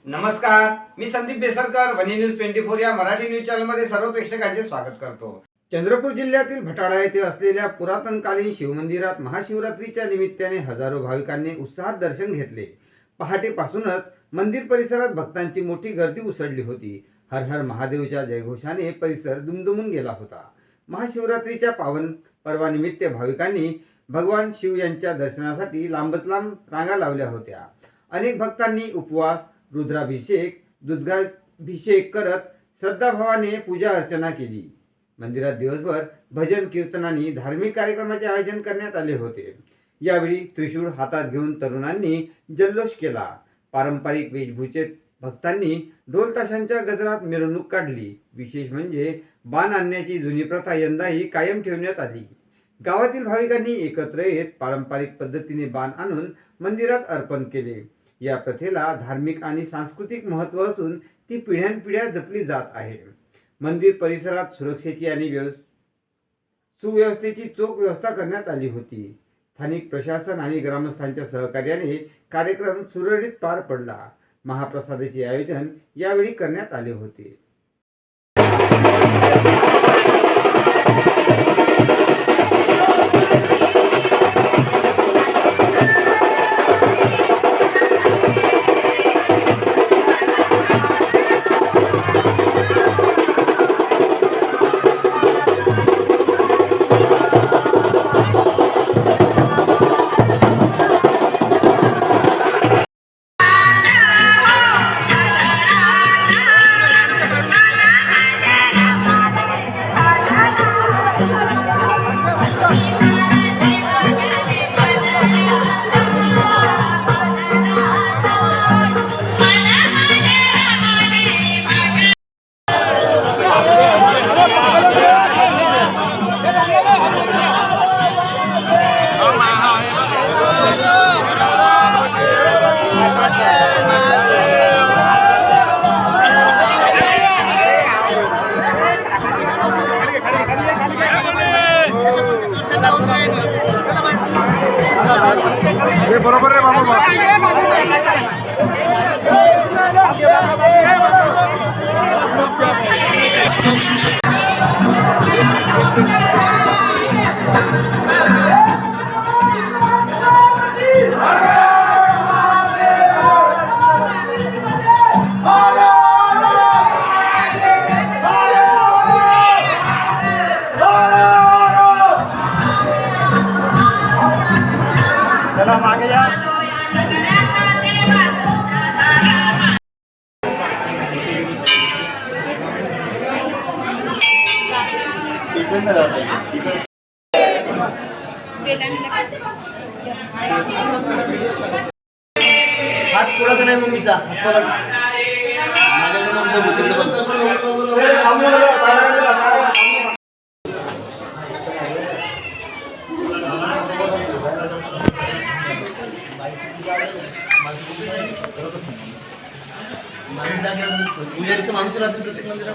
नमस्कार, मी संदीप बेसरकर, वनी न्यूज 24 या मराठी न्यूज चॅनलमध्ये सर्व प्रेक्षकांचे स्वागत करतो। चंद्रपूर जिल्ह्यातील भटाळा येथे असलेल्या पुरातनकालीन शिवमंदिरात महाशिवरात्रीच्या निमित्ताने हजारो भाविकांनी उत्साहात दर्शन घेतले। पहाटेपासूनच मंदिर परिसरात भक्तांची मोठी गर्दी उसळली होती। हर हर महादेवच्या जयघोषाने परिसर दुमदुमून गेला होता। महाशिवरात्रीच्या पावन पर्वानिमित्त भाविकांनी भगवान शिव यांच्या दर्शनासाठी लांबच लांब रांगा लावल्या होत्या। अनेक भक्तांनी उपवास, रुद्राभिषेक, दुधाभिषेक करत श्रद्धाभावाने पूजा अर्चना केली। मंदिरात दिवसभर भजन कीर्तनांनी धार्मिक कार्यक्रमाचे आयोजन करण्यात आले होते। यावेळी त्रिशूळ हातात घेऊन तरुणांनी जल्लोष केला। पारंपरिक वेशभूषेत भक्तांनी ढोल ताशांच्या गजरात मिरवणूक काढली। विशेष म्हणजे बाण आणण्याची जुनी प्रथा यंदाही कायम ठेवण्यात आली। गावातील भाविकांनी एकत्र येत पारंपरिक पद्धतीने बाण आणून मंदिरात अर्पण केले। या प्रथेला धार्मिक आणि सांस्कृतिक महत्त्व असून ती पिढ्यानपिढ्या जपली जात आहे। मंदिर परिसरात सुरक्षेची आणि सुव्यवस्थेची चोख व्यवस्था करण्यात आली होती। स्थानिक प्रशासन आणि ग्रामस्थांच्या सहकार्याने कार्यक्रम सुरळीत पार पडला। महाप्रसादाचे आयोजन यावेळी करण्यात आले होते। बरोबर आहे बाबा। चला मागे या। हात पुढाचा नाही मम्मीचा माणूस राहते प्रत्येक मंदिरात।